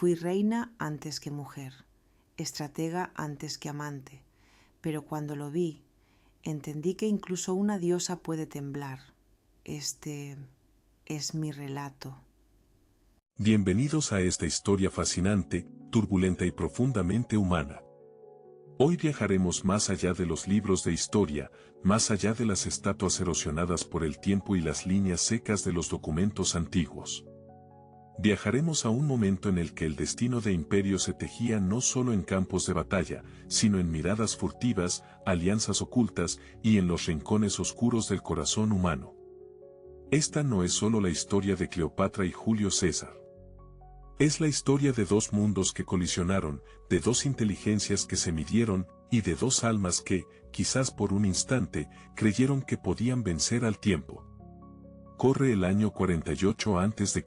Fui reina antes que mujer, estratega antes que amante, pero cuando lo vi, entendí que incluso una diosa puede temblar. Este es mi relato. Bienvenidos a esta historia fascinante, turbulenta y profundamente humana. Hoy viajaremos más allá de los libros de historia, más allá de las estatuas erosionadas por el tiempo y las líneas secas de los documentos antiguos. Viajaremos a un momento en el que el destino de imperios se tejía no solo en campos de batalla, sino en miradas furtivas, alianzas ocultas y en los rincones oscuros del corazón humano. Esta no es solo la historia de Cleopatra y Julio César. Es la historia de dos mundos que colisionaron, de dos inteligencias que se midieron, y de dos almas que, quizás por un instante, creyeron que podían vencer al tiempo. Corre el año 48 a.C.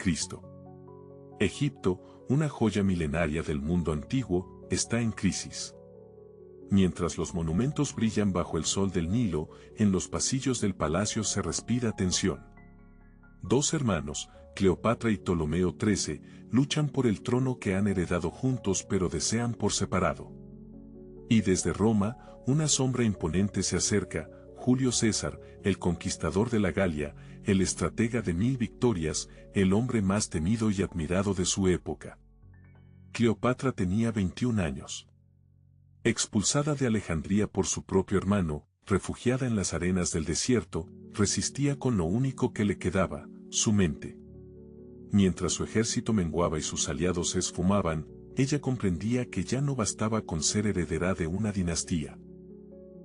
Egipto, una joya milenaria del mundo antiguo, está en crisis. Mientras los monumentos brillan bajo el sol del Nilo, en los pasillos del palacio se respira tensión. Dos hermanos, Cleopatra y Ptolomeo XIII, luchan por el trono que han heredado juntos pero desean por separado. Y desde Roma, una sombra imponente se acerca, Julio César, el conquistador de la Galia, el estratega de 1000 victorias, el hombre más temido y admirado de su época. Cleopatra tenía 21 años. Expulsada de Alejandría por su propio hermano, refugiada en las arenas del desierto, resistía con lo único que le quedaba, su mente. Mientras su ejército menguaba y sus aliados se esfumaban, ella comprendía que ya no bastaba con ser heredera de una dinastía.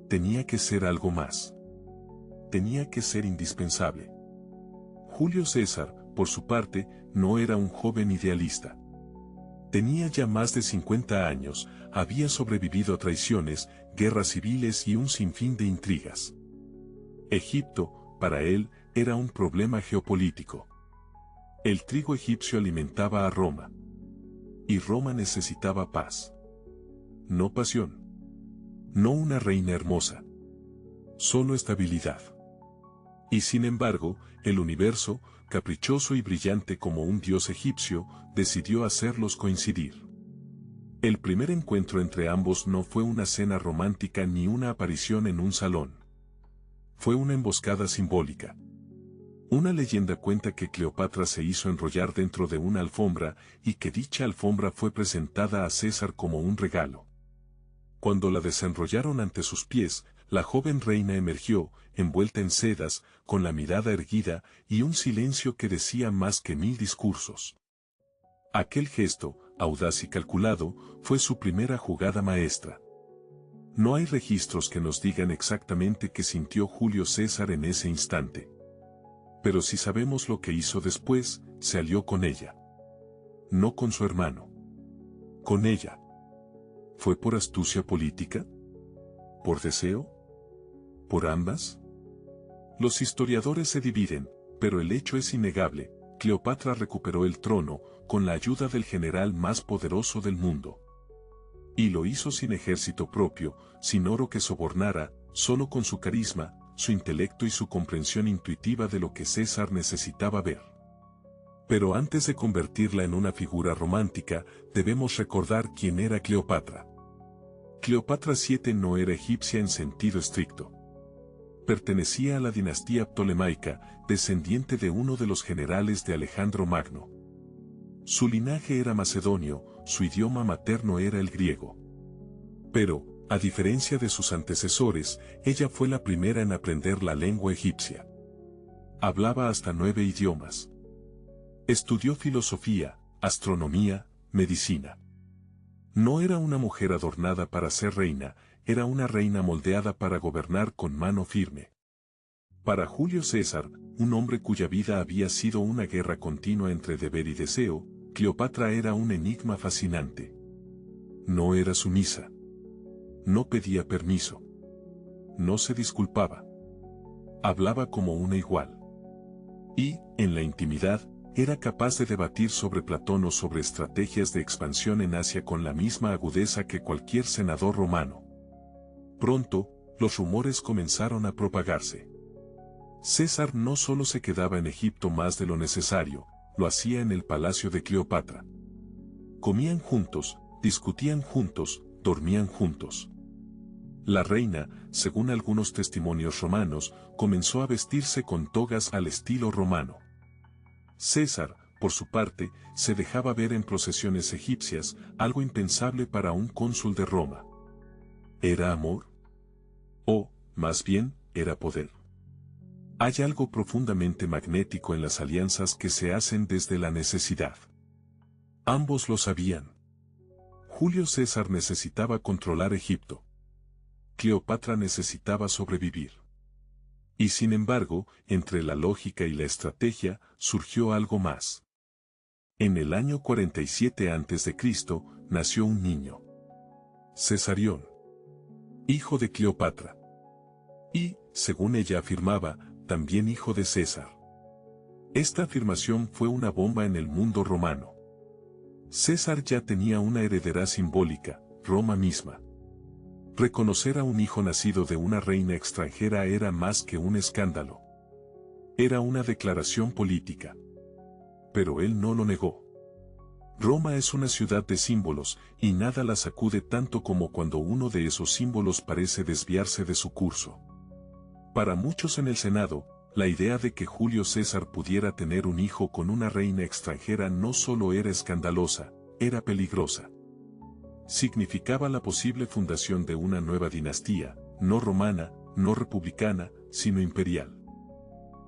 Tenía que ser algo más. Tenía que ser indispensable. Julio César, por su parte, no era un joven idealista. Tenía ya más de 50 años, había sobrevivido a traiciones, guerras civiles y un sinfín de intrigas. Egipto, para él, era un problema geopolítico. El trigo egipcio alimentaba a Roma. Y Roma necesitaba paz. No pasión. No una reina hermosa. Solo estabilidad. Y sin embargo, el universo, caprichoso y brillante como un dios egipcio, decidió hacerlos coincidir. El primer encuentro entre ambos no fue una cena romántica ni una aparición en un salón. Fue una emboscada simbólica. Una leyenda cuenta que Cleopatra se hizo enrollar dentro de una alfombra y que dicha alfombra fue presentada a César como un regalo. Cuando la desenrollaron ante sus pies, la joven reina emergió, envuelta en sedas, con la mirada erguida y un silencio que decía más que 1000 discursos. Aquel gesto, audaz y calculado, fue su primera jugada maestra. No hay registros que nos digan exactamente qué sintió Julio César en ese instante. Pero si sabemos lo que hizo después, se alió con ella. No con su hermano. Con ella. ¿Fue por astucia política? ¿Por deseo? ¿Por ambas? Los historiadores se dividen, pero el hecho es innegable. Cleopatra recuperó el trono, con la ayuda del general más poderoso del mundo. Y lo hizo sin ejército propio, sin oro que sobornara, solo con su carisma, su intelecto y su comprensión intuitiva de lo que César necesitaba ver. Pero antes de convertirla en una figura romántica, debemos recordar quién era Cleopatra. Cleopatra VII no era egipcia en sentido estricto. Pertenecía a la dinastía ptolemaica, descendiente de uno de los generales de Alejandro Magno. Su linaje era macedonio, su idioma materno era el griego. Pero, a diferencia de sus antecesores, ella fue la primera en aprender la lengua egipcia. Hablaba hasta 9 idiomas. Estudió filosofía, astronomía, medicina. No era una mujer adornada para ser reina, era una reina moldeada para gobernar con mano firme. Para Julio César, un hombre cuya vida había sido una guerra continua entre deber y deseo, Cleopatra era un enigma fascinante. No era sumisa. No pedía permiso. No se disculpaba. Hablaba como una igual. Y, en la intimidad, era capaz de debatir sobre Platón o sobre estrategias de expansión en Asia con la misma agudeza que cualquier senador romano. Pronto, los rumores comenzaron a propagarse. César no solo se quedaba en Egipto más de lo necesario, lo hacía en el palacio de Cleopatra. Comían juntos, discutían juntos, dormían juntos. La reina, según algunos testimonios romanos, comenzó a vestirse con togas al estilo romano. César, por su parte, se dejaba ver en procesiones egipcias, algo impensable para un cónsul de Roma. ¿Era amor? O, más bien, era poder. Hay algo profundamente magnético en las alianzas que se hacen desde la necesidad. Ambos lo sabían. Julio César necesitaba controlar Egipto. Cleopatra necesitaba sobrevivir. Y sin embargo, entre la lógica y la estrategia, surgió algo más. En el año 47 a.C., nació un niño. Cesarión. Hijo de Cleopatra. Y, según ella afirmaba, también hijo de César. Esta afirmación fue una bomba en el mundo romano. César ya tenía una heredera simbólica, Roma misma. Reconocer a un hijo nacido de una reina extranjera era más que un escándalo. Era una declaración política. Pero él no lo negó. Roma es una ciudad de símbolos, y nada la sacude tanto como cuando uno de esos símbolos parece desviarse de su curso. Para muchos en el Senado, la idea de que Julio César pudiera tener un hijo con una reina extranjera no solo era escandalosa, era peligrosa. Significaba la posible fundación de una nueva dinastía, no romana, no republicana, sino imperial.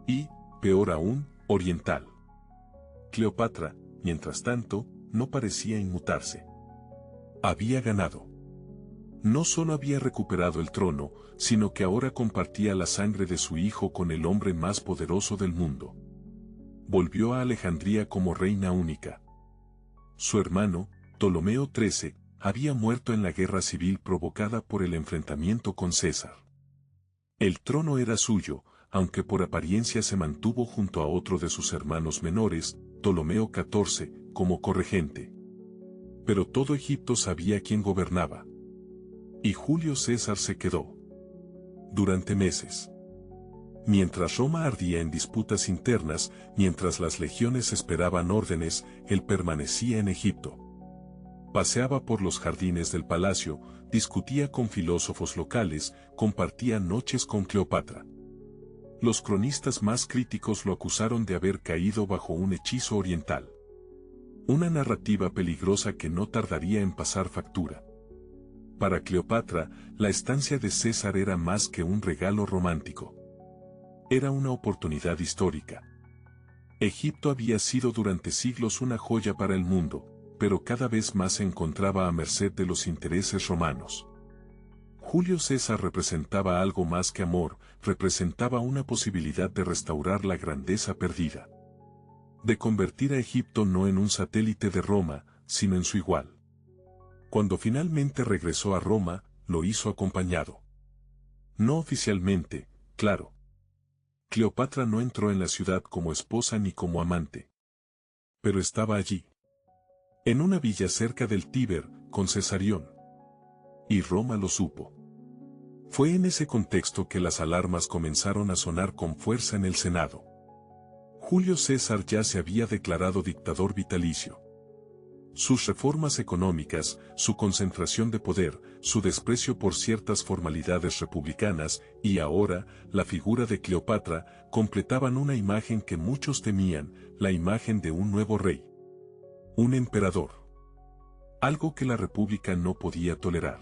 Y, peor aún, oriental. Cleopatra, mientras tanto, no parecía inmutarse. Había ganado. No solo había recuperado el trono, sino que ahora compartía la sangre de su hijo con el hombre más poderoso del mundo. Volvió a Alejandría como reina única. Su hermano, Ptolomeo XIII, había muerto en la guerra civil provocada por el enfrentamiento con César. El trono era suyo, aunque por apariencia se mantuvo junto a otro de sus hermanos menores, Ptolomeo XIV, como corregente. Pero todo Egipto sabía quién gobernaba. Y Julio César se quedó. Durante meses. Mientras Roma ardía en disputas internas, mientras las legiones esperaban órdenes, él permanecía en Egipto. Paseaba por los jardines del palacio, discutía con filósofos locales, compartía noches con Cleopatra. Los cronistas más críticos lo acusaron de haber caído bajo un hechizo oriental. Una narrativa peligrosa que no tardaría en pasar factura. Para Cleopatra, la estancia de César era más que un regalo romántico. Era una oportunidad histórica. Egipto había sido durante siglos una joya para el mundo, pero cada vez más se encontraba a merced de los intereses romanos. Julio César representaba algo más que amor, representaba una posibilidad de restaurar la grandeza perdida. De convertir a Egipto no en un satélite de Roma, sino en su igual. Cuando finalmente regresó a Roma, lo hizo acompañado. No oficialmente, claro. Cleopatra no entró en la ciudad como esposa ni como amante. Pero estaba allí. En una villa cerca del Tíber, con Cesarión. Y Roma lo supo. Fue en ese contexto que las alarmas comenzaron a sonar con fuerza en el Senado. Julio César ya se había declarado dictador vitalicio. Sus reformas económicas, su concentración de poder, su desprecio por ciertas formalidades republicanas, y ahora, la figura de Cleopatra, completaban una imagen que muchos temían, la imagen de un nuevo rey. Un emperador. Algo que la República no podía tolerar.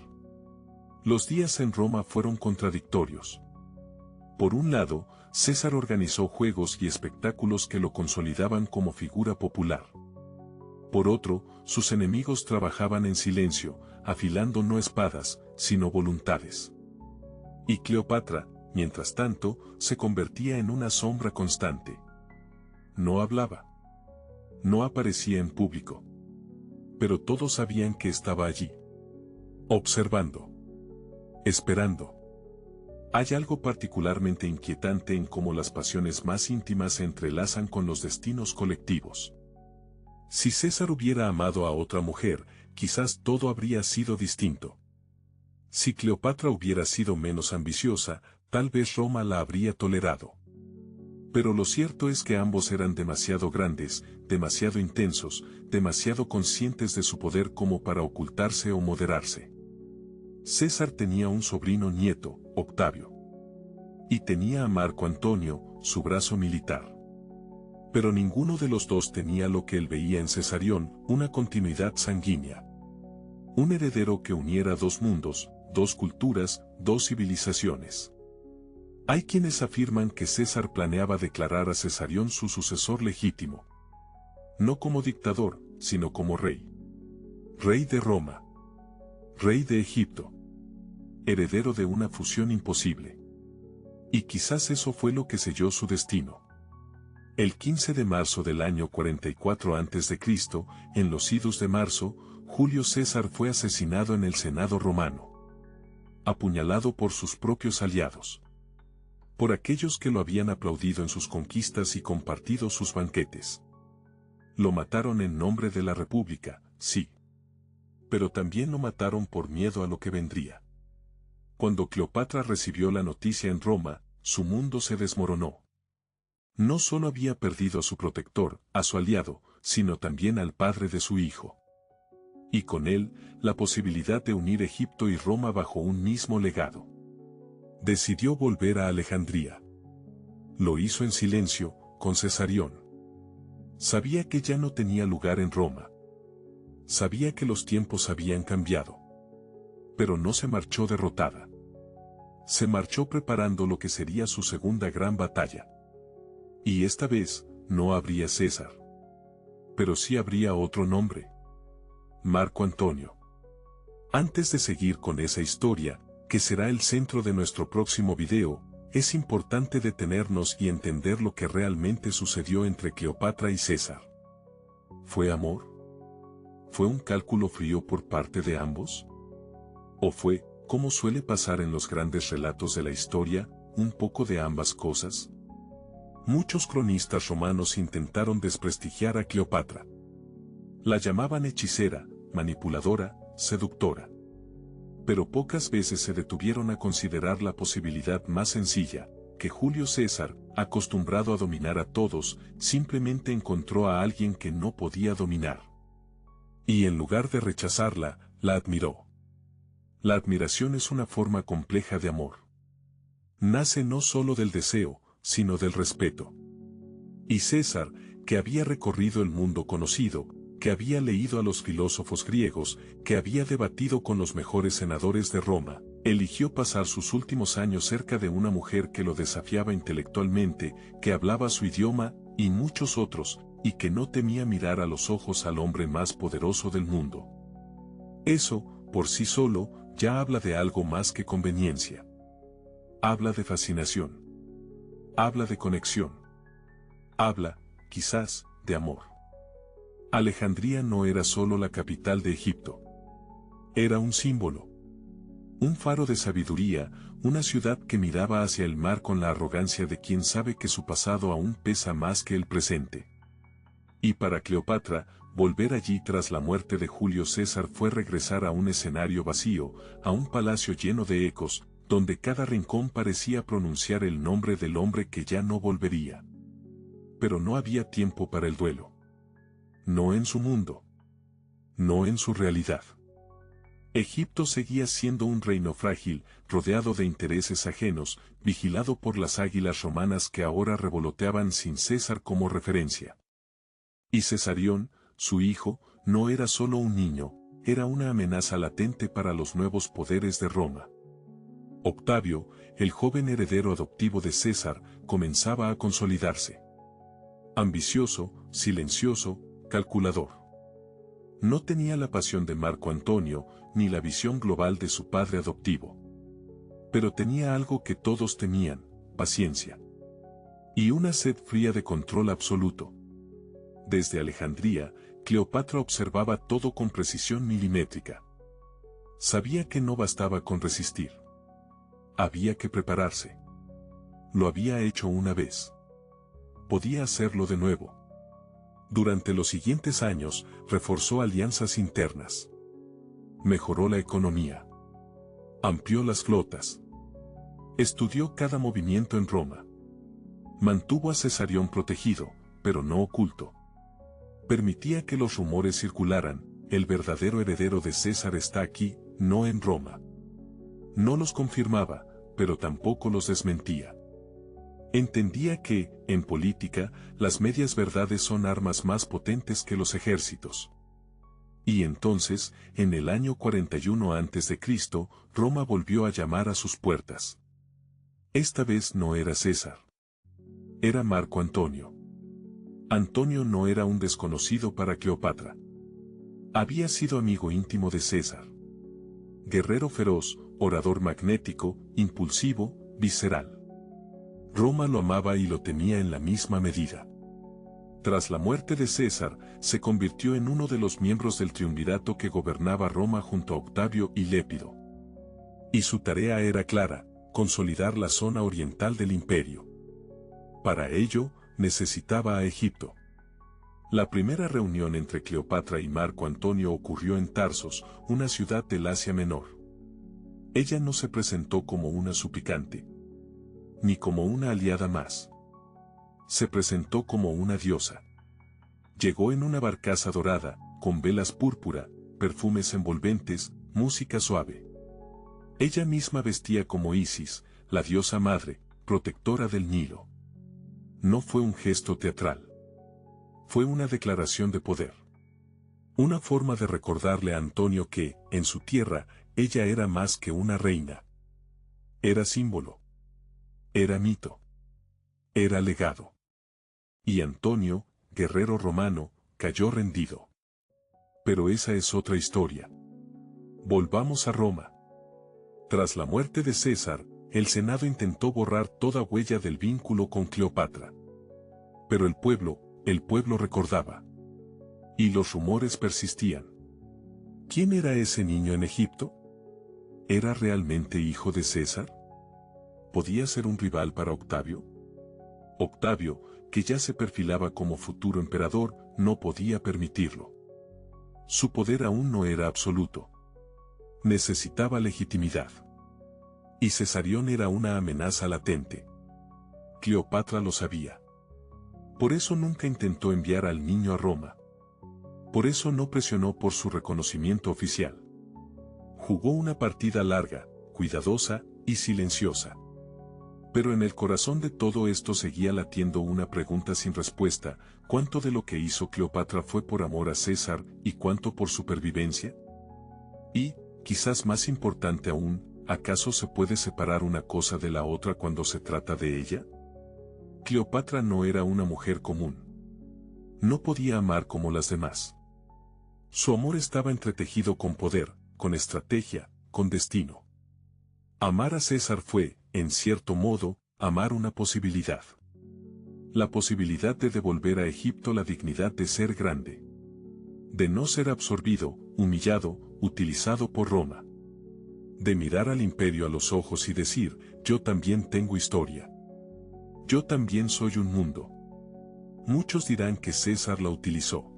Los días en Roma fueron contradictorios. Por un lado, César organizó juegos y espectáculos que lo consolidaban como figura popular. Por otro, sus enemigos trabajaban en silencio, afilando no espadas, sino voluntades. Y Cleopatra, mientras tanto, se convertía en una sombra constante. No hablaba. No aparecía en público. Pero todos sabían que estaba allí. Observando. Esperando. Hay algo particularmente inquietante en cómo las pasiones más íntimas se entrelazan con los destinos colectivos. Si César hubiera amado a otra mujer, quizás todo habría sido distinto. Si Cleopatra hubiera sido menos ambiciosa, tal vez Roma la habría tolerado. Pero lo cierto es que ambos eran demasiado grandes, demasiado intensos, demasiado conscientes de su poder como para ocultarse o moderarse. César tenía un sobrino nieto, Octavio. Y tenía a Marco Antonio, su brazo militar. Pero ninguno de los dos tenía lo que él veía en Cesarión, una continuidad sanguínea. Un heredero que uniera dos mundos, dos culturas, dos civilizaciones. Hay quienes afirman que César planeaba declarar a Cesarión su sucesor legítimo. No como dictador, sino como rey. Rey de Roma. Rey de Egipto. Heredero de una fusión imposible. Y quizás eso fue lo que selló su destino. El 15 de marzo del año 44 a.C., en los idus de marzo, Julio César fue asesinado en el Senado romano. Apuñalado por sus propios aliados. Por aquellos que lo habían aplaudido en sus conquistas y compartido sus banquetes. Lo mataron en nombre de la República, sí. Pero también lo mataron por miedo a lo que vendría. Cuando Cleopatra recibió la noticia en Roma, su mundo se desmoronó. No solo había perdido a su protector, a su aliado, sino también al padre de su hijo. Y con él, la posibilidad de unir Egipto y Roma bajo un mismo legado. Decidió volver a Alejandría. Lo hizo en silencio, con Cesarión. Sabía que ya no tenía lugar en Roma. Sabía que los tiempos habían cambiado. Pero no se marchó derrotada. Se marchó preparando lo que sería su segunda gran batalla. Y esta vez, no habría César. Pero sí habría otro nombre. Marco Antonio. Antes de seguir con esa historia, que será el centro de nuestro próximo video, es importante detenernos y entender lo que realmente sucedió entre Cleopatra y César. ¿Fue amor? ¿Fue un cálculo frío por parte de ambos? ¿O fue, como suele pasar en los grandes relatos de la historia, un poco de ambas cosas? Muchos cronistas romanos intentaron desprestigiar a Cleopatra. La llamaban hechicera, manipuladora, seductora. Pero pocas veces se detuvieron a considerar la posibilidad más sencilla, que Julio César, acostumbrado a dominar a todos, simplemente encontró a alguien que no podía dominar. Y en lugar de rechazarla, la admiró. La admiración es una forma compleja de amor. Nace no solo del deseo, sino del respeto. Y César, que había recorrido el mundo conocido, que había leído a los filósofos griegos, que había debatido con los mejores senadores de Roma, eligió pasar sus últimos años cerca de una mujer que lo desafiaba intelectualmente, que hablaba su idioma, y muchos otros, y que no temía mirar a los ojos al hombre más poderoso del mundo. Eso, por sí solo, ya habla de algo más que conveniencia. Habla de fascinación. Habla de conexión. Habla, quizás, de amor. Alejandría no era solo la capital de Egipto. Era un símbolo. Un faro de sabiduría, una ciudad que miraba hacia el mar con la arrogancia de quien sabe que su pasado aún pesa más que el presente. Y para Cleopatra, volver allí tras la muerte de Julio César fue regresar a un escenario vacío, a un palacio lleno de ecos, donde cada rincón parecía pronunciar el nombre del hombre que ya no volvería. Pero no había tiempo para el duelo. No en su mundo. No en su realidad. Egipto seguía siendo un reino frágil, rodeado de intereses ajenos, vigilado por las águilas romanas que ahora revoloteaban sin César como referencia. Y Cesarión, su hijo, no era solo un niño, era una amenaza latente para los nuevos poderes de Roma. Octavio, el joven heredero adoptivo de César, comenzaba a consolidarse. Ambicioso, silencioso, calculador. No tenía la pasión de Marco Antonio, ni la visión global de su padre adoptivo. Pero tenía algo que todos tenían, paciencia. Y una sed fría de control absoluto. Desde Alejandría, Cleopatra observaba todo con precisión milimétrica. Sabía que no bastaba con resistir. Había que prepararse. Lo había hecho una vez. Podía hacerlo de nuevo. Durante los siguientes años, reforzó alianzas internas. Mejoró la economía. Amplió las flotas. Estudió cada movimiento en Roma. Mantuvo a Cesarión protegido, pero no oculto. Permitía que los rumores circularan: el verdadero heredero de César está aquí, no en Roma. No los confirmaba, pero tampoco los desmentía. Entendía que, en política, las medias verdades son armas más potentes que los ejércitos. Y entonces, en el año 41 a.C., Roma volvió a llamar a sus puertas. Esta vez no era César. Era Marco Antonio. Antonio no era un desconocido para Cleopatra. Había sido amigo íntimo de César. Guerrero feroz, orador magnético, impulsivo, visceral. Roma lo amaba y lo temía en la misma medida. Tras la muerte de César, se convirtió en uno de los miembros del triunvirato que gobernaba Roma junto a Octavio y Lépido. Y su tarea era clara: consolidar la zona oriental del imperio. Para ello, necesitaba a Egipto. La primera reunión entre Cleopatra y Marco Antonio ocurrió en Tarsos, una ciudad del Asia Menor. Ella no se presentó como una suplicante, ni como una aliada más. Se presentó como una diosa. Llegó en una barcaza dorada, con velas púrpura, perfumes envolventes, música suave. Ella misma vestía como Isis, la diosa madre, protectora del Nilo. No fue un gesto teatral. Fue una declaración de poder. Una forma de recordarle a Antonio que, en su tierra, ella era más que una reina. Era símbolo. Era mito. Era legado. Y Antonio, guerrero romano, cayó rendido. Pero esa es otra historia. Volvamos a Roma. Tras la muerte de César, el Senado intentó borrar toda huella del vínculo con Cleopatra. Pero el pueblo recordaba. Y los rumores persistían. ¿Quién era ese niño en Egipto? ¿Era realmente hijo de César? ¿Podía ser un rival para Octavio? Octavio, que ya se perfilaba como futuro emperador, no podía permitirlo. Su poder aún no era absoluto. Necesitaba legitimidad. Y Cesarión era una amenaza latente. Cleopatra lo sabía. Por eso nunca intentó enviar al niño a Roma. Por eso no presionó por su reconocimiento oficial. Jugó una partida larga, cuidadosa y silenciosa. Pero en el corazón de todo esto seguía latiendo una pregunta sin respuesta: ¿cuánto de lo que hizo Cleopatra fue por amor a César y cuánto por supervivencia? Y, quizás más importante aún, ¿acaso se puede separar una cosa de la otra cuando se trata de ella? Cleopatra no era una mujer común. No podía amar como las demás. Su amor estaba entretejido con poder, con estrategia, con destino. Amar a César fue, en cierto modo, amar una posibilidad. La posibilidad de devolver a Egipto la dignidad de ser grande. De no ser absorbido, humillado, utilizado por Roma. De mirar al imperio a los ojos y decir: yo también tengo historia. Yo también soy un mundo. Muchos dirán que César la utilizó.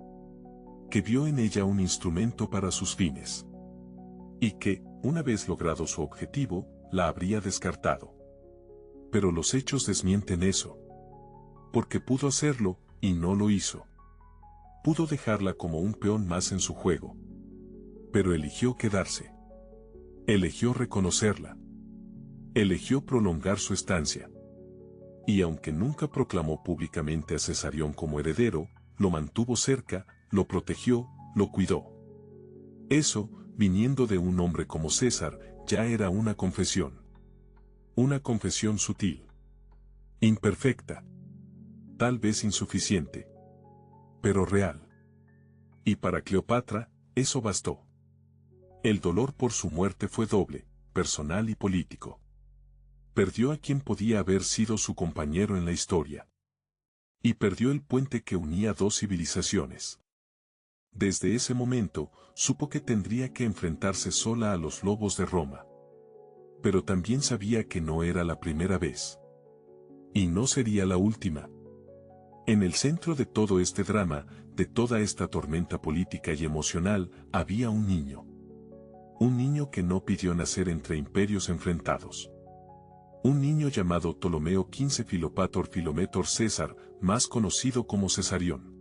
Que vio en ella un instrumento para sus fines. Y que, una vez logrado su objetivo, la habría descartado. Pero los hechos desmienten eso. Porque pudo hacerlo, y no lo hizo. Pudo dejarla como un peón más en su juego. Pero eligió quedarse. Eligió reconocerla. Eligió prolongar su estancia. Y aunque nunca proclamó públicamente a Cesarión como heredero, lo mantuvo cerca, lo protegió, lo cuidó. Eso, viniendo de un hombre como César, ya era una confesión. Una confesión sutil. Imperfecta. Tal vez insuficiente. Pero real. Y para Cleopatra, eso bastó. El dolor por su muerte fue doble, personal y político. Perdió a quien podía haber sido su compañero en la historia. Y perdió el puente que unía dos civilizaciones. Desde ese momento, supo que tendría que enfrentarse sola a los lobos de Roma. Pero también sabía que no era la primera vez. Y no sería la última. En el centro de todo este drama, de toda esta tormenta política y emocional, había un niño. Un niño que no pidió nacer entre imperios enfrentados. Un niño llamado Ptolomeo XV Filopator Filometor César, más conocido como Cesarión.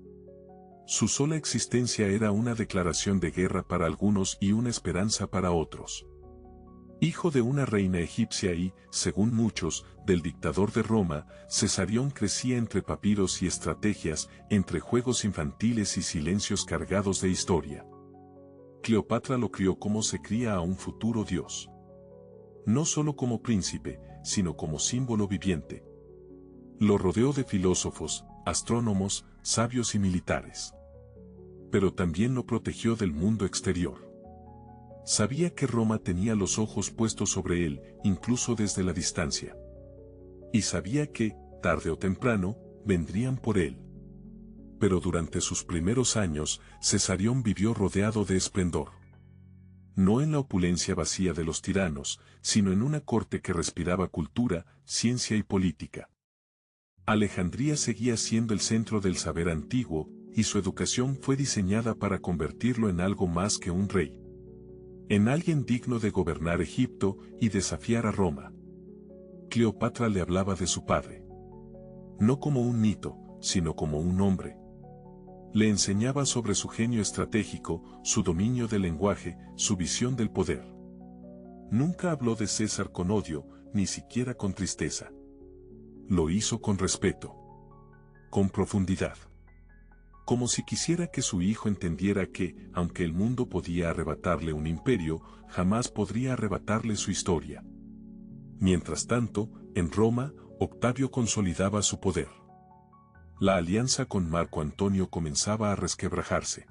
Su sola existencia era una declaración de guerra para algunos y una esperanza para otros. Hijo de una reina egipcia y, según muchos, del dictador de Roma, Cesarión crecía entre papiros y estrategias, entre juegos infantiles y silencios cargados de historia. Cleopatra lo crió como se cría a un futuro dios. No solo como príncipe, sino como símbolo viviente. Lo rodeó de filósofos, astrónomos, sabios y militares. Pero también lo protegió del mundo exterior. Sabía que Roma tenía los ojos puestos sobre él, incluso desde la distancia. Y sabía que, tarde o temprano, vendrían por él. Pero durante sus primeros años, Cesarión vivió rodeado de esplendor. No en la opulencia vacía de los tiranos, sino en una corte que respiraba cultura, ciencia y política. Alejandría seguía siendo el centro del saber antiguo, y su educación fue diseñada para convertirlo en algo más que un rey. En alguien digno de gobernar Egipto y desafiar a Roma. Cleopatra le hablaba de su padre. No como un mito, sino como un hombre. Le enseñaba sobre su genio estratégico, su dominio del lenguaje, su visión del poder. Nunca habló de César con odio, ni siquiera con tristeza. Lo hizo con respeto. Con profundidad. Como si quisiera que su hijo entendiera que, aunque el mundo podía arrebatarle un imperio, jamás podría arrebatarle su historia. Mientras tanto, en Roma, Octavio consolidaba su poder. La alianza con Marco Antonio comenzaba a resquebrajarse.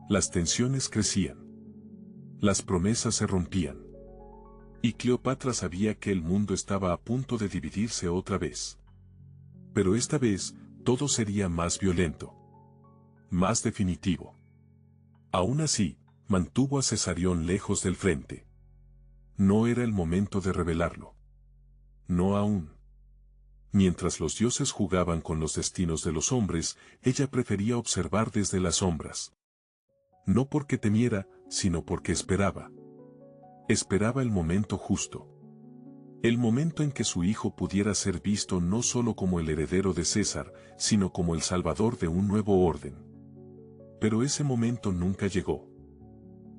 Las tensiones crecían. Las promesas se rompían. Y Cleopatra sabía que el mundo estaba a punto de dividirse otra vez. Pero esta vez, todo sería más violento. Más definitivo. Aún así, mantuvo a Cesarión lejos del frente. No era el momento de revelarlo. No aún. Mientras los dioses jugaban con los destinos de los hombres, ella prefería observar desde las sombras. No porque temiera, sino porque esperaba. Esperaba el momento justo. El momento en que su hijo pudiera ser visto no solo como el heredero de César, sino como el salvador de un nuevo orden. Pero ese momento nunca llegó.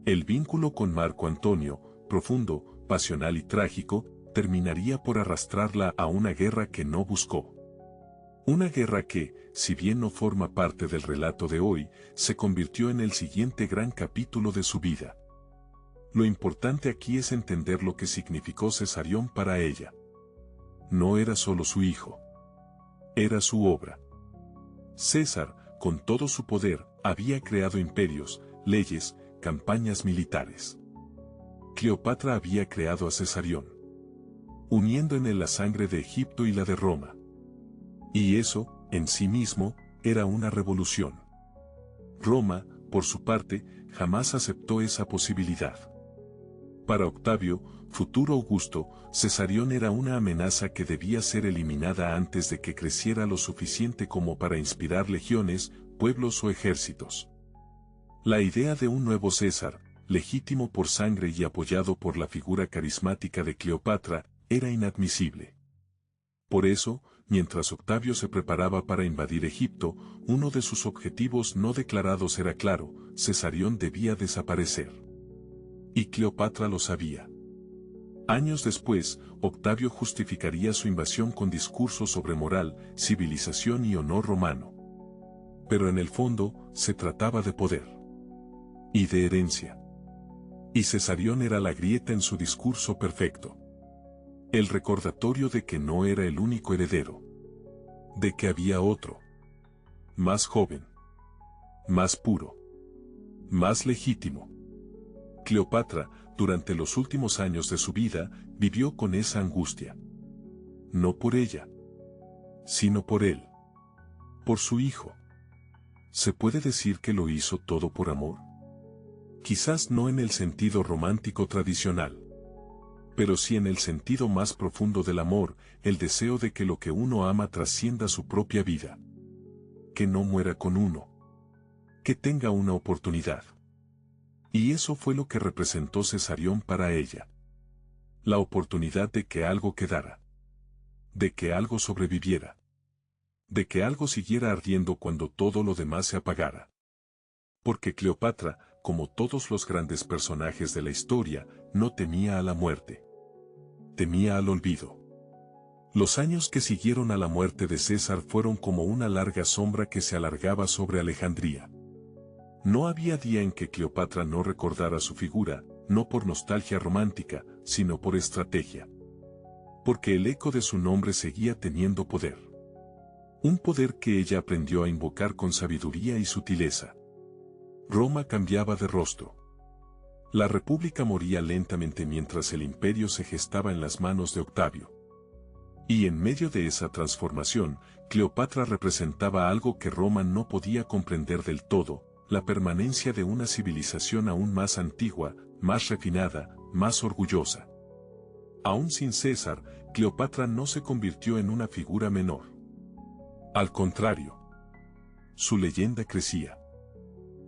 El vínculo con Marco Antonio, profundo, pasional y trágico, terminaría por arrastrarla a una guerra que no buscó. Una guerra que, si bien no forma parte del relato de hoy, se convirtió en el siguiente gran capítulo de su vida. Lo importante aquí es entender lo que significó Cesarión para ella. No era solo su hijo. Era su obra. César, con todo su poder, había creado imperios, leyes, campañas militares. Cleopatra había creado a Cesarión, uniendo en él la sangre de Egipto y la de Roma. Y eso, en sí mismo, era una revolución. Roma, por su parte, jamás aceptó esa posibilidad. Para Octavio, futuro Augusto, Cesarión era una amenaza que debía ser eliminada antes de que creciera lo suficiente como para inspirar legiones, pueblos o ejércitos. La idea de un nuevo César, legítimo por sangre y apoyado por la figura carismática de Cleopatra, era inadmisible. Por eso, mientras Octavio se preparaba para invadir Egipto, uno de sus objetivos no declarados era claro: Cesarión debía desaparecer. Y Cleopatra lo sabía. Años después, Octavio justificaría su invasión con discursos sobre moral, civilización y honor romano. Pero en el fondo, se trataba de poder. Y de herencia. Y Cesarión era la grieta en su discurso perfecto. El recordatorio de que no era el único heredero. De que había otro. Más joven. Más puro. Más legítimo. Cleopatra, durante los últimos años de su vida, vivió con esa angustia. No por ella, sino por él. Por su hijo. ¿Se puede decir que lo hizo todo por amor? Quizás no en el sentido romántico tradicional. Pero sí en el sentido más profundo del amor, el deseo de que lo que uno ama trascienda su propia vida. Que no muera con uno. Que tenga una oportunidad. Y eso fue lo que representó Cesarión para ella. La oportunidad de que algo quedara. De que algo sobreviviera. de que algo siguiera ardiendo cuando todo lo demás se apagara. Porque Cleopatra, como todos los grandes personajes de la historia, no temía a la muerte. Temía al olvido. Los años que siguieron a la muerte de César fueron como una larga sombra que se alargaba sobre Alejandría. No había día en que Cleopatra no recordara su figura, no por nostalgia romántica, sino por estrategia. Porque el eco de su nombre seguía teniendo poder. Un poder que ella aprendió a invocar con sabiduría y sutileza. Roma cambiaba de rostro. La república moría lentamente mientras el imperio se gestaba en las manos de Octavio. Y en medio de esa transformación, Cleopatra representaba algo que Roma no podía comprender del todo, la permanencia de una civilización aún más antigua, más refinada, más orgullosa. Aún sin César, Cleopatra no se convirtió en una figura menor. Al contrario, su leyenda crecía.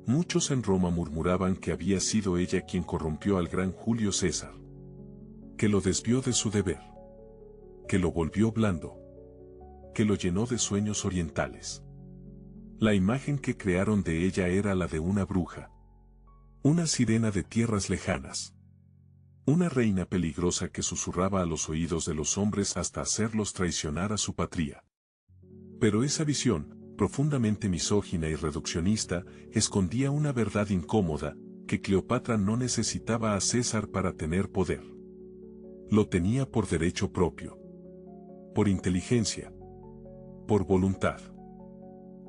Muchos en Roma murmuraban que había sido ella quien corrompió al gran Julio César, que lo desvió de su deber, que lo volvió blando, que lo llenó de sueños orientales. La imagen que crearon de ella era la de una bruja, una sirena de tierras lejanas, una reina peligrosa que susurraba a los oídos de los hombres hasta hacerlos traicionar a su patria. Pero esa visión, profundamente misógina y reduccionista, escondía una verdad incómoda, que Cleopatra no necesitaba a César para tener poder. Lo tenía por derecho propio, por inteligencia, por voluntad.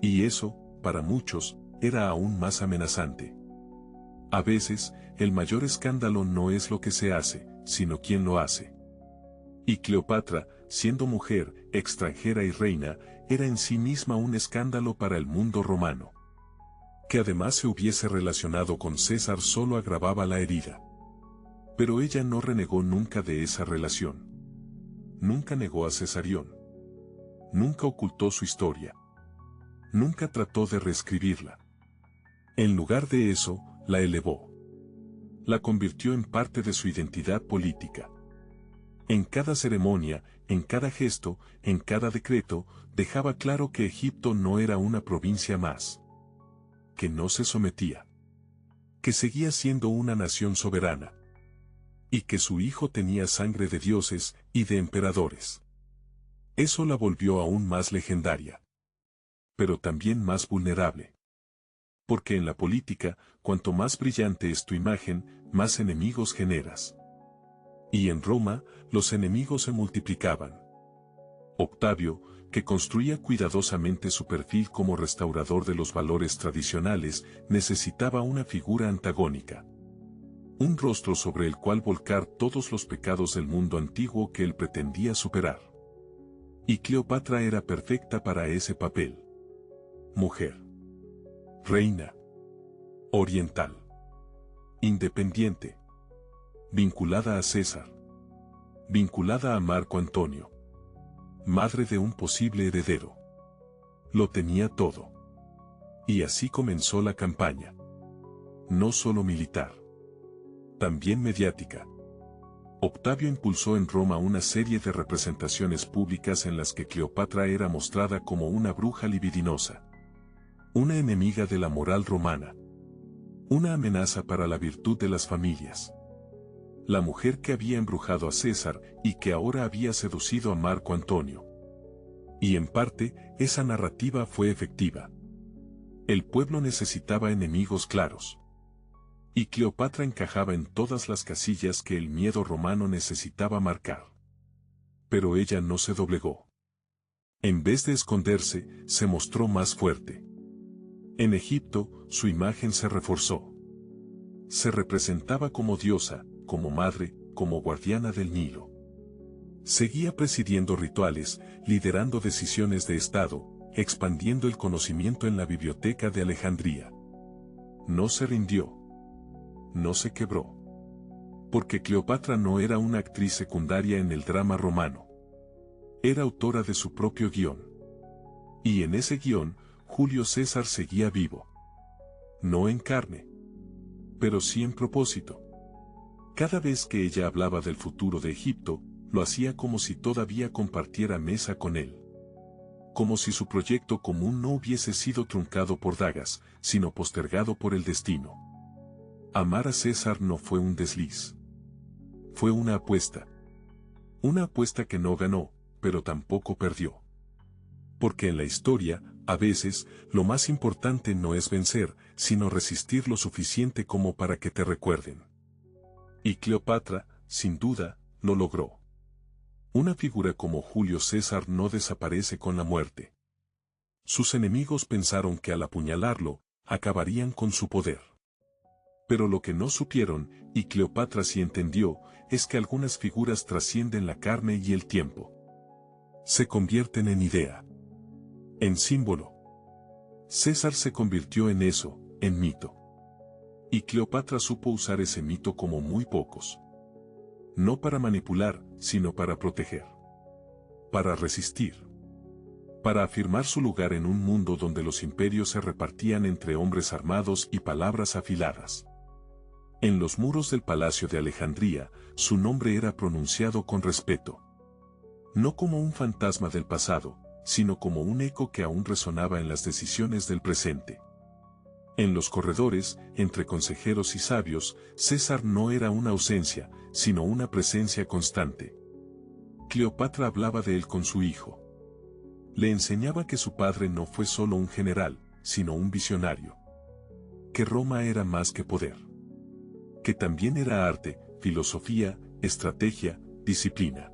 Y eso, para muchos, era aún más amenazante. A veces, el mayor escándalo no es lo que se hace, sino quién lo hace. Y Cleopatra, siendo mujer, extranjera y reina, era en sí misma un escándalo para el mundo romano. Que además se hubiese relacionado con César solo agravaba la herida. Pero ella no renegó nunca de esa relación. Nunca negó a Cesarión. Nunca ocultó su historia. Nunca trató de reescribirla. En lugar de eso, la elevó. La convirtió en parte de su identidad política. En cada ceremonia, en cada gesto, en cada decreto, dejaba claro que Egipto no era una provincia más. Que no se sometía. Que seguía siendo una nación soberana. Y que su hijo tenía sangre de dioses y de emperadores. Eso la volvió aún más legendaria. Pero también más vulnerable. Porque en la política, cuanto más brillante es tu imagen, más enemigos generas. Y en Roma, los enemigos se multiplicaban. Octavio, que construía cuidadosamente su perfil como restaurador de los valores tradicionales, necesitaba una figura antagónica. Un rostro sobre el cual volcar todos los pecados del mundo antiguo que él pretendía superar. Y Cleopatra era perfecta para ese papel. Mujer. Reina. Oriental. Independiente. Vinculada a César. Vinculada a Marco Antonio. Madre de un posible heredero. Lo tenía todo. Y así comenzó la campaña. No solo militar. También mediática. Octavio impulsó en Roma una serie de representaciones públicas en las que Cleopatra era mostrada como una bruja libidinosa. Una enemiga de la moral romana. Una amenaza para la virtud de las familias. La mujer que había embrujado a César y que ahora había seducido a Marco Antonio. Y en parte, esa narrativa fue efectiva. El pueblo necesitaba enemigos claros. Y Cleopatra encajaba en todas las casillas que el miedo romano necesitaba marcar. Pero ella no se doblegó. En vez de esconderse, se mostró más fuerte. En Egipto, su imagen se reforzó. Se representaba como diosa, como madre, como guardiana del Nilo. Seguía presidiendo rituales, liderando decisiones de Estado, expandiendo el conocimiento en la biblioteca de Alejandría. No se rindió. No se quebró. Porque Cleopatra no era una actriz secundaria en el drama romano. Era autora de su propio guión. Y en ese guión, Julio César seguía vivo. No en carne. Pero sí en propósito. Cada vez que ella hablaba del futuro de Egipto, lo hacía como si todavía compartiera mesa con él. como si su proyecto común no hubiese sido truncado por dagas, sino postergado por el destino. Amar a César no fue un desliz. Fue una apuesta. Una apuesta que no ganó, pero tampoco perdió. Porque en la historia, a veces, lo más importante no es vencer, sino resistir lo suficiente como para que te recuerden. Y Cleopatra, sin duda, lo logró. Una figura como Julio César no desaparece con la muerte. Sus enemigos pensaron que al apuñalarlo, acabarían con su poder. Pero lo que no supieron, y Cleopatra sí entendió, es que algunas figuras trascienden la carne y el tiempo. Se convierten en idea. En símbolo. César se convirtió en eso, en mito. Y Cleopatra supo usar ese mito como muy pocos. No para manipular, sino para proteger. Para resistir. Para afirmar su lugar en un mundo donde los imperios se repartían entre hombres armados y palabras afiladas. En los muros del Palacio de Alejandría, su nombre era pronunciado con respeto. No como un fantasma del pasado, sino como un eco que aún resonaba en las decisiones del presente. En los corredores, entre consejeros y sabios, César no era una ausencia, sino una presencia constante. Cleopatra hablaba de él con su hijo. Le enseñaba que su padre no fue solo un general, sino un visionario. Que Roma era más que poder. Que también era arte, filosofía, estrategia, disciplina.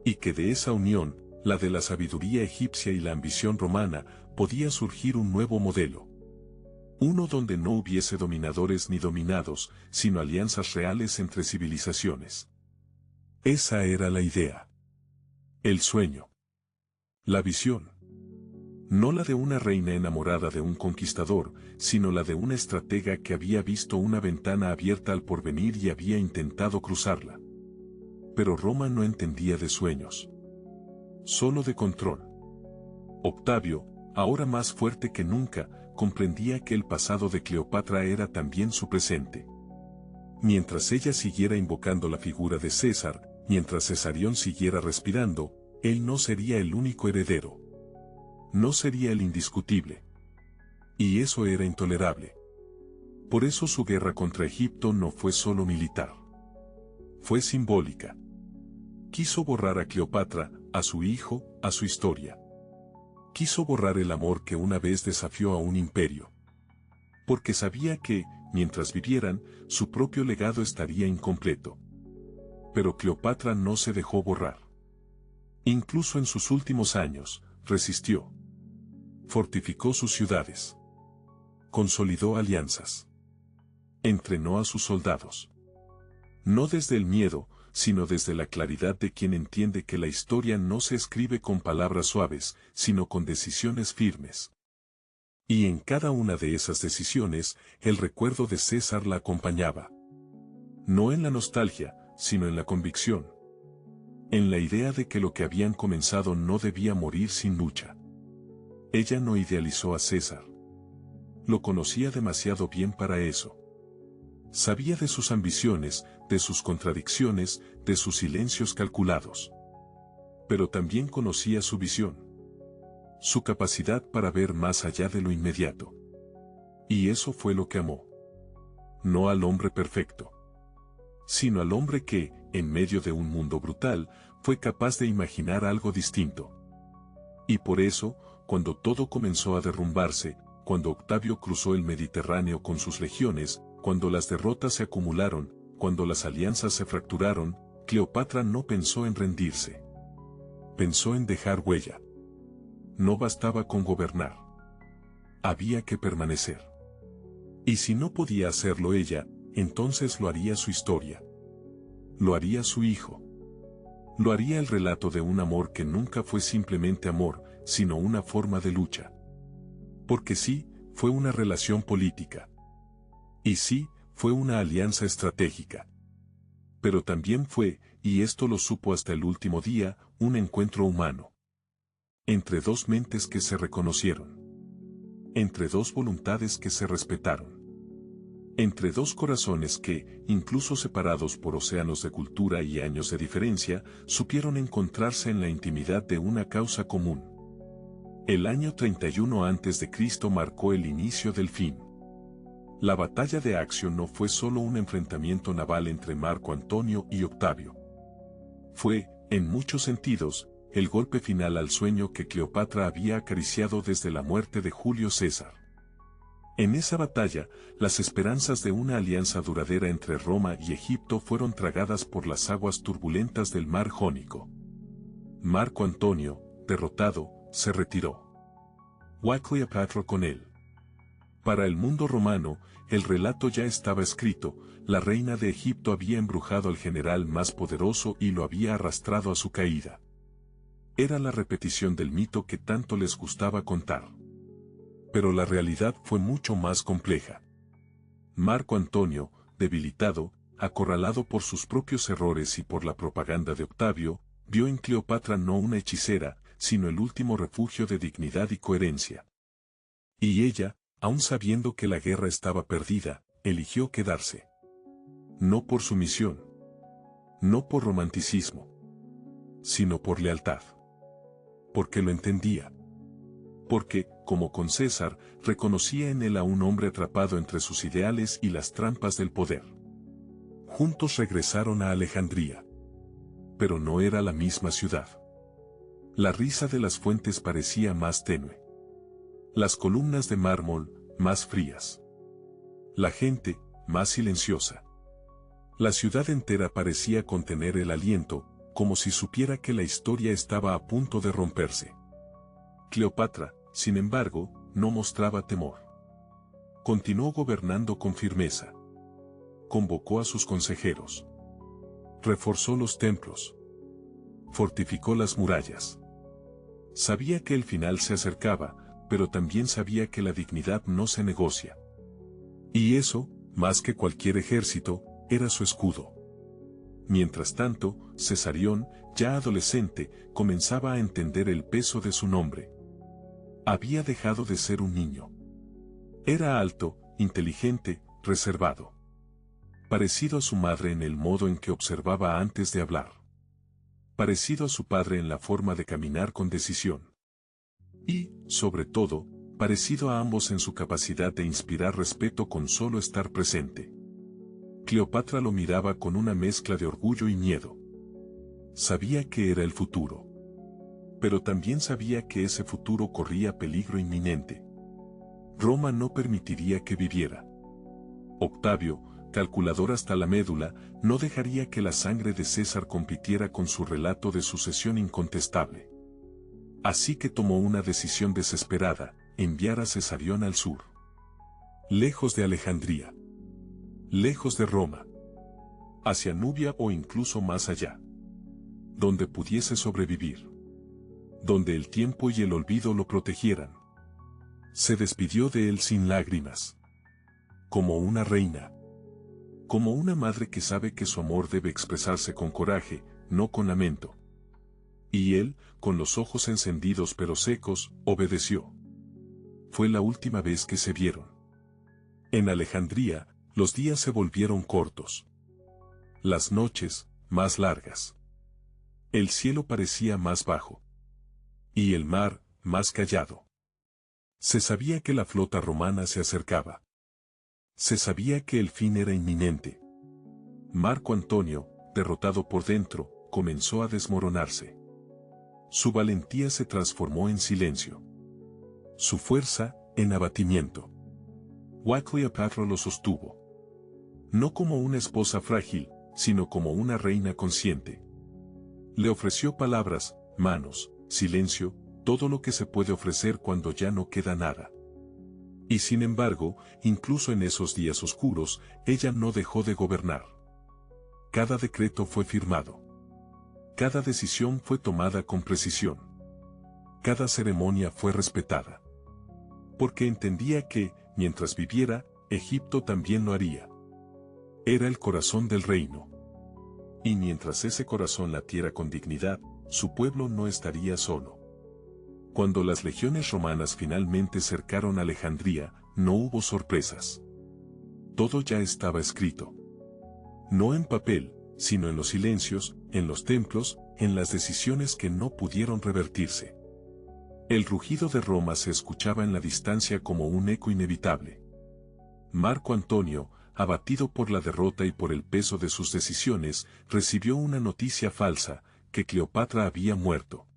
Y que de esa unión, la de la sabiduría egipcia y la ambición romana, podía surgir un nuevo modelo. Uno donde no hubiese dominadores ni dominados, sino alianzas reales entre civilizaciones. Esa era la idea. El sueño. La visión. No la de una reina enamorada de un conquistador, sino la de una estratega que había visto una ventana abierta al porvenir y había intentado cruzarla. Pero Roma no entendía de sueños. Solo de control. Octavio, ahora más fuerte que nunca, comprendía que el pasado de Cleopatra era también su presente. Mientras ella siguiera invocando la figura de César, mientras Cesarión siguiera respirando, él no sería el único heredero. No sería el indiscutible. Y eso era intolerable. Por eso su guerra contra Egipto no fue solo militar. Fue simbólica. Quiso borrar a Cleopatra, a su hijo, a su historia. Quiso borrar el amor que una vez desafió a un imperio. Porque sabía que, mientras vivieran, su propio legado estaría incompleto. Pero Cleopatra no se dejó borrar. Incluso en sus últimos años, resistió. Fortificó sus ciudades. Consolidó alianzas. Entrenó a sus soldados. No desde el miedo, sino desde la claridad de quien entiende que la historia no se escribe con palabras suaves, sino con decisiones firmes. Y en cada una de esas decisiones, el recuerdo de César la acompañaba. No en la nostalgia, sino en la convicción. En la idea de que lo que habían comenzado no debía morir sin lucha. Ella no idealizó a César. Lo conocía demasiado bien para eso. Sabía de sus ambiciones, de sus contradicciones, de sus silencios calculados. Pero también conocía su visión. Su capacidad para ver más allá de lo inmediato. Y eso fue lo que amó. No al hombre perfecto. Sino al hombre que, en medio de un mundo brutal, fue capaz de imaginar algo distinto. Y por eso, cuando todo comenzó a derrumbarse, cuando Octavio cruzó el Mediterráneo con sus legiones, cuando las derrotas se acumularon, cuando las alianzas se fracturaron, Cleopatra no pensó en rendirse. Pensó en dejar huella. No bastaba con gobernar. Había que permanecer. Y si no podía hacerlo ella, entonces lo haría su historia. Lo haría su hijo. Lo haría el relato de un amor que nunca fue simplemente amor, sino una forma de lucha. Porque sí, fue una relación política. Y sí, fue una alianza estratégica. Pero también fue, y esto lo supo hasta el último día, un encuentro humano. Entre dos mentes que se reconocieron. Entre dos voluntades que se respetaron. Entre dos corazones que, incluso separados por océanos de cultura y años de diferencia, supieron encontrarse en la intimidad de una causa común. El año 31 a.C. marcó el inicio del fin. La batalla de Accio no fue solo un enfrentamiento naval entre Marco Antonio y Octavio. Fue, en muchos sentidos, el golpe final al sueño que Cleopatra había acariciado desde la muerte de Julio César. En esa batalla, las esperanzas de una alianza duradera entre Roma y Egipto fueron tragadas por las aguas turbulentas del mar Jónico. Marco Antonio, derrotado, se retiró. Cleopatra con él. Para el mundo romano, el relato ya estaba escrito: la reina de Egipto había embrujado al general más poderoso y lo había arrastrado a su caída. Era la repetición del mito que tanto les gustaba contar. Pero la realidad fue mucho más compleja. Marco Antonio, debilitado, acorralado por sus propios errores y por la propaganda de Octavio, vio en Cleopatra no una hechicera, sino el último refugio de dignidad y coherencia. Y ella, aun sabiendo que la guerra estaba perdida, eligió quedarse. No por sumisión, no por romanticismo, sino por lealtad. Porque lo entendía. Porque, como con César, reconocía en él a un hombre atrapado entre sus ideales y las trampas del poder. Juntos regresaron a Alejandría. Pero no era la misma ciudad. La risa de las fuentes parecía más tenue. Las columnas de mármol, más frías. La gente, más silenciosa. La ciudad entera parecía contener el aliento, como si supiera que la historia estaba a punto de romperse. Cleopatra, sin embargo, no mostraba temor. Continuó gobernando con firmeza. Convocó a sus consejeros. Reforzó los templos. Fortificó las murallas. Sabía que el final se acercaba, pero también sabía que la dignidad no se negocia. Y eso, más que cualquier ejército, era su escudo. Mientras tanto, Cesarión, ya adolescente, comenzaba a entender el peso de su nombre. Había dejado de ser un niño. Era alto, inteligente, reservado. Parecido a su madre en el modo en que observaba antes de hablar. Parecido a su padre en la forma de caminar con decisión. Y, sobre todo, parecido a ambos en su capacidad de inspirar respeto con solo estar presente. Cleopatra lo miraba con una mezcla de orgullo y miedo. Sabía que era el futuro. Pero también sabía que ese futuro corría peligro inminente. Roma no permitiría que viviera. Octavio, calculador hasta la médula, no dejaría que la sangre de César compitiera con su relato de sucesión incontestable. Así que tomó una decisión desesperada: enviar a Cesarión al sur. Lejos de Alejandría. Lejos de Roma. Hacia Nubia o incluso más allá. Donde pudiese sobrevivir. Donde el tiempo y el olvido lo protegieran. Se despidió de él sin lágrimas. Como una reina. Como una madre que sabe que su amor debe expresarse con coraje, no con lamento. Y él, con los ojos encendidos pero secos, obedeció. Fue la última vez que se vieron. En Alejandría, los días se volvieron cortos. Las noches, más largas. El cielo parecía más bajo. Y el mar, más callado. Se sabía que la flota romana se acercaba. Se sabía que el fin era inminente. Marco Antonio, derrotado por dentro, comenzó a desmoronarse. Su valentía se transformó en silencio. Su fuerza, en abatimiento. Cleopatra lo sostuvo. No como una esposa frágil, sino como una reina consciente. Le ofreció palabras, manos, silencio, todo lo que se puede ofrecer cuando ya no queda nada. Y sin embargo, incluso en esos días oscuros, ella no dejó de gobernar. Cada decreto fue firmado. Cada decisión fue tomada con precisión. Cada ceremonia fue respetada. Porque entendía que, mientras viviera, Egipto también lo haría. Era el corazón del reino. Y mientras ese corazón latiera con dignidad, su pueblo no estaría solo. Cuando las legiones romanas finalmente cercaron Alejandría, no hubo sorpresas. Todo ya estaba escrito. No en papel, sino en los silencios, en los templos, en las decisiones que no pudieron revertirse. El rugido de Roma se escuchaba en la distancia como un eco inevitable. Marco Antonio, abatido por la derrota y por el peso de sus decisiones, recibió una noticia falsa, que Cleopatra había muerto.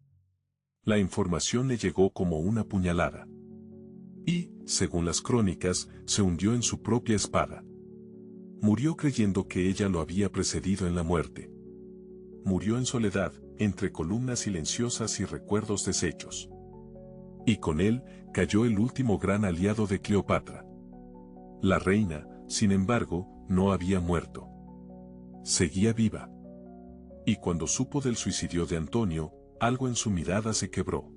La información le llegó como una puñalada. Y, según las crónicas, se hundió en su propia espada. Murió creyendo que ella lo había precedido en la muerte. Murió en soledad, entre columnas silenciosas y recuerdos deshechos. Y con él, cayó el último gran aliado de Cleopatra. La reina, sin embargo, no había muerto. Seguía viva. Y cuando supo del suicidio de Antonio, algo en su mirada se quebró.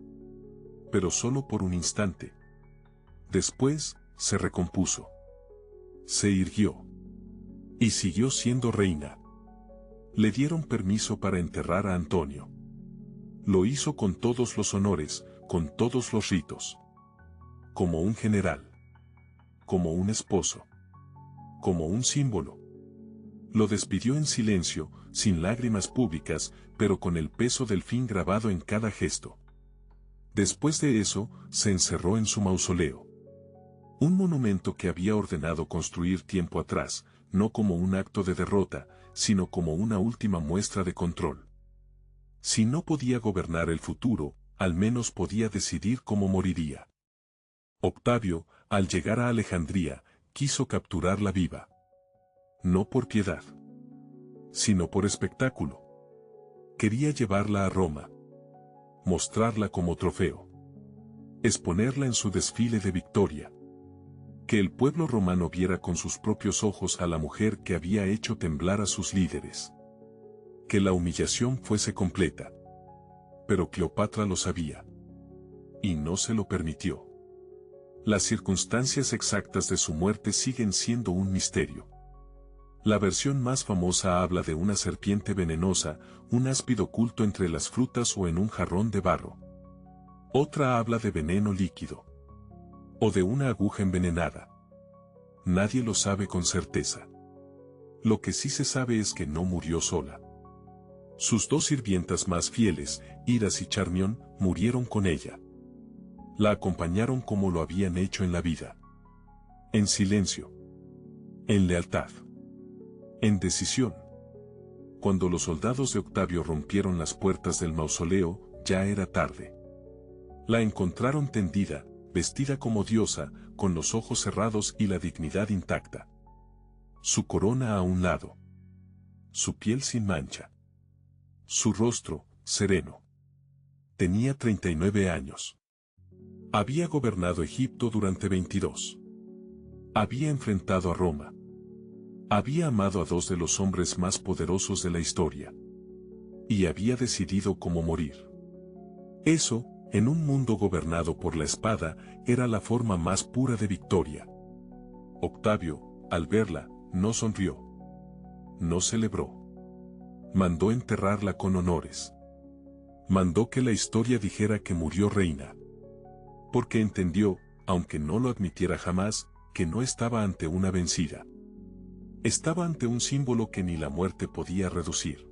Pero solo por un instante. Después, se recompuso. Se irguió. Y siguió siendo reina. Le dieron permiso para enterrar a Antonio. Lo hizo con todos los honores, con todos los ritos. Como un general. Como un esposo. Como un símbolo. Lo despidió en silencio, sin lágrimas públicas, pero con el peso del fin grabado en cada gesto. Después de eso, se encerró en su mausoleo. Un monumento que había ordenado construir tiempo atrás, no como un acto de derrota, sino como una última muestra de control. Si no podía gobernar el futuro, al menos podía decidir cómo moriría. Octavio, al llegar a Alejandría, quiso capturarla viva. No por piedad, sino por espectáculo. Quería llevarla a Roma. Mostrarla como trofeo. Exponerla en su desfile de victoria. Que el pueblo romano viera con sus propios ojos a la mujer que había hecho temblar a sus líderes. Que la humillación fuese completa. Pero Cleopatra lo sabía. Y no se lo permitió. Las circunstancias exactas de su muerte siguen siendo un misterio. La versión más famosa habla de una serpiente venenosa, un áspid oculto entre las frutas o en un jarrón de barro. Otra habla de veneno líquido. O de una aguja envenenada. Nadie lo sabe con certeza. Lo que sí se sabe es que no murió sola. Sus dos sirvientas más fieles, Iras y Charmión, murieron con ella. La acompañaron como lo habían hecho en la vida. En silencio. En lealtad. En decisión. Cuando los soldados de Octavio rompieron las puertas del mausoleo, ya era tarde. La encontraron tendida, vestida como diosa, con los ojos cerrados y la dignidad intacta. Su corona a un lado. Su piel sin mancha. Su rostro, sereno. Tenía 39 años. Había gobernado Egipto durante 22. Había enfrentado a Roma. Había amado a dos de los hombres más poderosos de la historia. Y había decidido cómo morir. Eso, en un mundo gobernado por la espada, era la forma más pura de victoria. Octavio, al verla, no sonrió. No celebró. Mandó enterrarla con honores. Mandó que la historia dijera que murió reina. Porque entendió, aunque no lo admitiera jamás, que no estaba ante una vencida. Estaba ante un símbolo que ni la muerte podía reducir.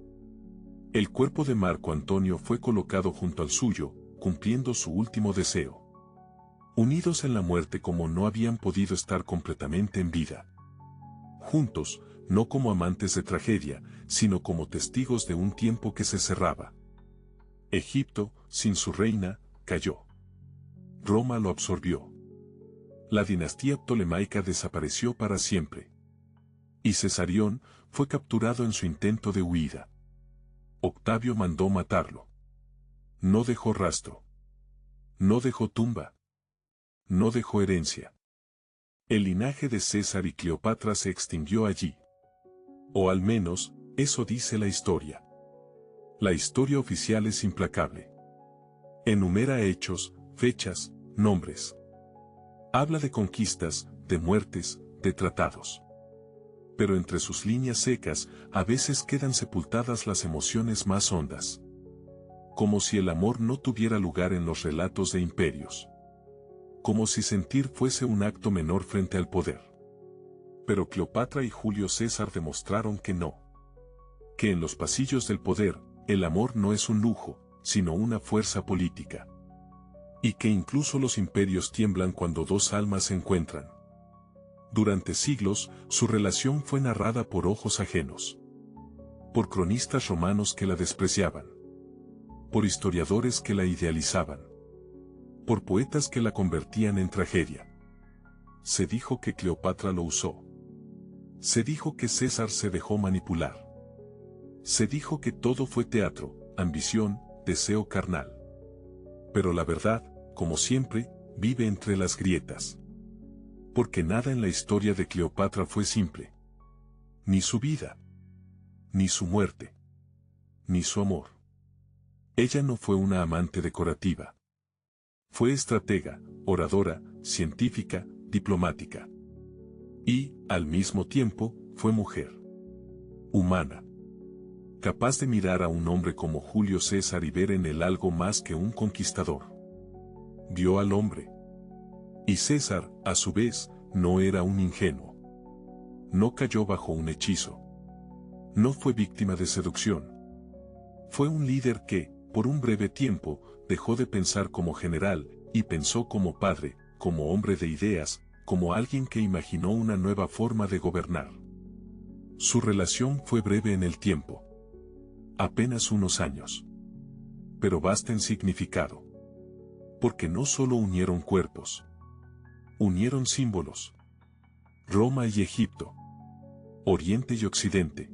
El cuerpo de Marco Antonio fue colocado junto al suyo, cumpliendo su último deseo. Unidos en la muerte como no habían podido estar completamente en vida. Juntos, no como amantes de tragedia, sino como testigos de un tiempo que se cerraba. Egipto, sin su reina, cayó. Roma lo absorbió. La dinastía ptolemaica desapareció para siempre. Y Cesarión fue capturado en su intento de huida. Octavio mandó matarlo. No dejó rastro. No dejó tumba. No dejó herencia. El linaje de César y Cleopatra se extinguió allí. O al menos, eso dice la historia. La historia oficial es implacable. Enumera hechos, fechas, nombres. Habla de conquistas, de muertes, de tratados. Pero entre sus líneas secas, a veces quedan sepultadas las emociones más hondas. Como si el amor no tuviera lugar en los relatos de imperios. Como si sentir fuese un acto menor frente al poder. Pero Cleopatra y Julio César demostraron que no. Que en los pasillos del poder, el amor no es un lujo, sino una fuerza política. Y que incluso los imperios tiemblan cuando dos almas se encuentran. Durante siglos, su relación fue narrada por ojos ajenos. Por cronistas romanos que la despreciaban. Por historiadores que la idealizaban. Por poetas que la convertían en tragedia. Se dijo que Cleopatra lo usó. Se dijo que César se dejó manipular. Se dijo que todo fue teatro, ambición, deseo carnal. Pero la verdad, como siempre, vive entre las grietas. Porque nada en la historia de Cleopatra fue simple. Ni su vida. Ni su muerte. Ni su amor. Ella no fue una amante decorativa. Fue estratega, oradora, científica, diplomática. Y, al mismo tiempo, fue mujer. Humana. Capaz de mirar a un hombre como Julio César y ver en él algo más que un conquistador. Vio al hombre. Y César, a su vez, no era un ingenuo. No cayó bajo un hechizo. No fue víctima de seducción. Fue un líder que, por un breve tiempo, dejó de pensar como general, y pensó como padre, como hombre de ideas, como alguien que imaginó una nueva forma de gobernar. Su relación fue breve en el tiempo. Apenas unos años. Pero vasta en significado. Porque no solo unieron cuerpos. Unieron símbolos. Roma y Egipto. Oriente y Occidente.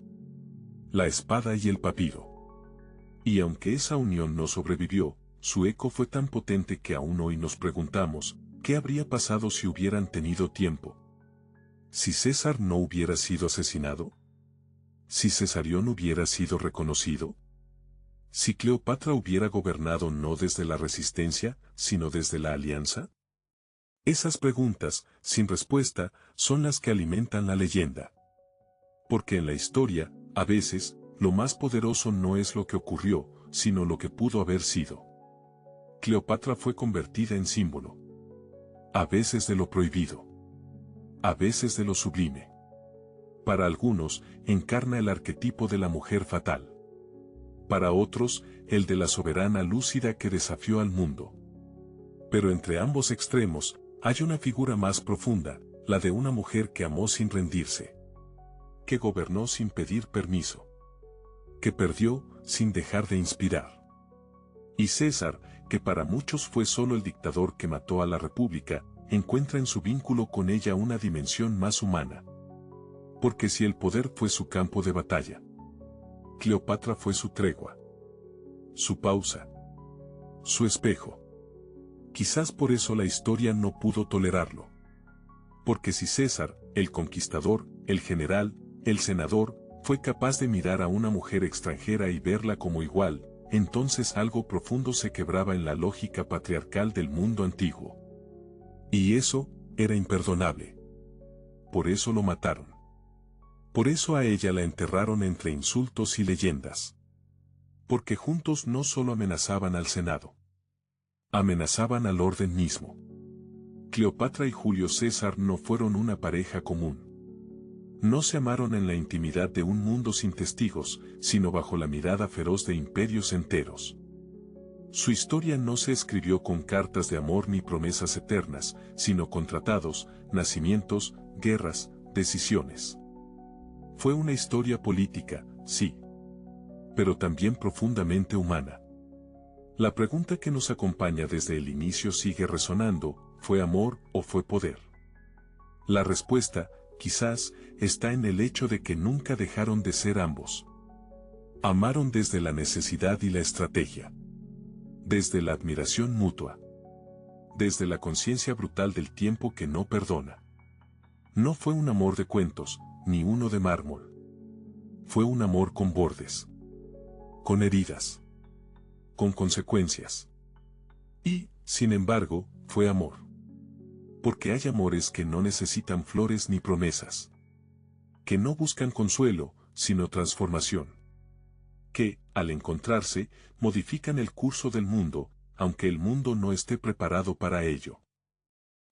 La espada y el papiro. Y aunque esa unión no sobrevivió, su eco fue tan potente que aún hoy nos preguntamos, ¿qué habría pasado si hubieran tenido tiempo? ¿Si César no hubiera sido asesinado? ¿Si Cesarión hubiera sido reconocido? ¿Si Cleopatra hubiera gobernado no desde la resistencia, sino desde la alianza? Esas preguntas, sin respuesta, son las que alimentan la leyenda. Porque en la historia, a veces, lo más poderoso no es lo que ocurrió, sino lo que pudo haber sido. Cleopatra fue convertida en símbolo. A veces de lo prohibido. A veces de lo sublime. Para algunos, encarna el arquetipo de la mujer fatal. Para otros, el de la soberana lúcida que desafió al mundo. Pero entre ambos extremos, hay una figura más profunda, la de una mujer que amó sin rendirse. Que gobernó sin pedir permiso. Que perdió sin dejar de inspirar. Y César, que para muchos fue solo el dictador que mató a la república, encuentra en su vínculo con ella una dimensión más humana. Porque si el poder fue su campo de batalla, Cleopatra fue su tregua, su pausa, su espejo. Quizás por eso la historia no pudo tolerarlo. Porque si César, el conquistador, el general, el senador, fue capaz de mirar a una mujer extranjera y verla como igual, entonces algo profundo se quebraba en la lógica patriarcal del mundo antiguo. Y eso era imperdonable. Por eso lo mataron. Por eso a ella la enterraron entre insultos y leyendas. Porque juntos no solo amenazaban al Senado. Amenazaban al orden mismo. Cleopatra y Julio César no fueron una pareja común. No se amaron en la intimidad de un mundo sin testigos, sino bajo la mirada feroz de imperios enteros. Su historia no se escribió con cartas de amor ni promesas eternas, sino con tratados, nacimientos, guerras, decisiones. Fue una historia política, sí. Pero también profundamente humana. La pregunta que nos acompaña desde el inicio sigue resonando, ¿fue amor o fue poder? La respuesta, quizás, está en el hecho de que nunca dejaron de ser ambos. Amaron desde la necesidad y la estrategia. Desde la admiración mutua. Desde la conciencia brutal del tiempo que no perdona. No fue un amor de cuentos, ni uno de mármol. Fue un amor con bordes. Con heridas. Con consecuencias. Y, sin embargo, fue amor. Porque hay amores que no necesitan flores ni promesas. Que no buscan consuelo, sino transformación. Que, al encontrarse, modifican el curso del mundo, aunque el mundo no esté preparado para ello.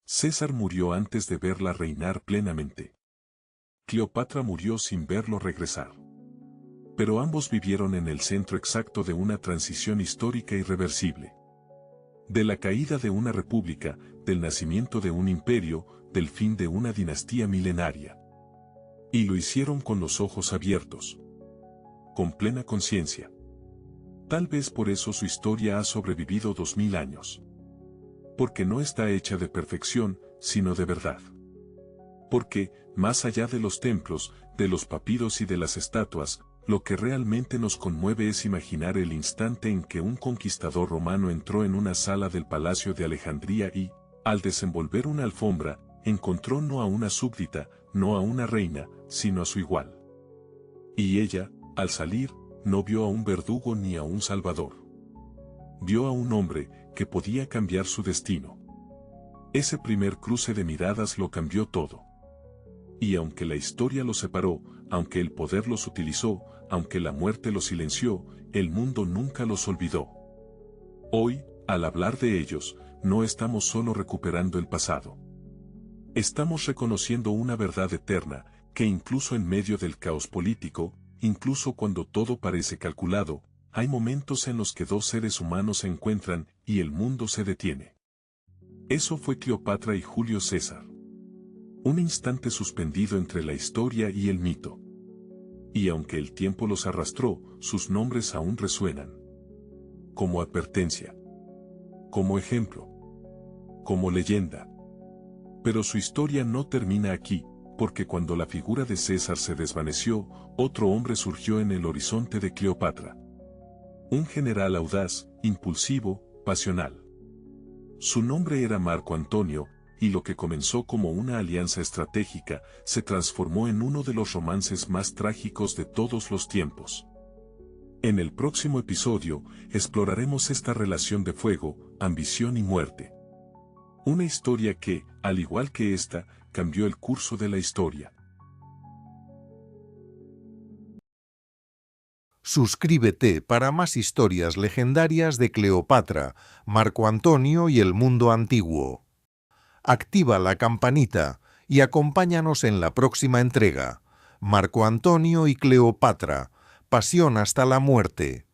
César murió antes de verla reinar plenamente. Cleopatra murió sin verlo regresar. Pero ambos vivieron en el centro exacto de una transición histórica irreversible. De la caída de una república, del nacimiento de un imperio, del fin de una dinastía milenaria. Y lo hicieron con los ojos abiertos. Con plena conciencia. Tal vez por eso su historia ha sobrevivido 2000 años. Porque no está hecha de perfección, sino de verdad. Porque, más allá de los templos, de los papiros y de las estatuas, lo que realmente nos conmueve es imaginar el instante en que un conquistador romano entró en una sala del Palacio de Alejandría y, al desenvolver una alfombra, encontró no a una súbdita, no a una reina, sino a su igual. Y ella, al salir, no vio a un verdugo ni a un salvador. Vio a un hombre que podía cambiar su destino. Ese primer cruce de miradas lo cambió todo. Y aunque la historia los separó, aunque el poder los utilizó, aunque la muerte los silenció, el mundo nunca los olvidó. Hoy, al hablar de ellos, no estamos solo recuperando el pasado. Estamos reconociendo una verdad eterna, que incluso en medio del caos político, incluso cuando todo parece calculado, hay momentos en los que dos seres humanos se encuentran y el mundo se detiene. Eso fue Cleopatra y Julio César. Un instante suspendido entre la historia y el mito. Y aunque el tiempo los arrastró, sus nombres aún resuenan. Como advertencia. Como ejemplo. Como leyenda. Pero su historia no termina aquí, porque cuando la figura de César se desvaneció, otro hombre surgió en el horizonte de Cleopatra. Un general audaz, impulsivo, pasional. Su nombre era Marco Antonio, y lo que comenzó como una alianza estratégica, se transformó en uno de los romances más trágicos de todos los tiempos. En el próximo episodio, exploraremos esta relación de fuego, ambición y muerte. Una historia que, al igual que esta, cambió el curso de la historia. Suscríbete para más historias legendarias de Cleopatra, Marco Antonio y el mundo antiguo. Activa la campanita y acompáñanos en la próxima entrega. Marco Antonio y Cleopatra, pasión hasta la muerte.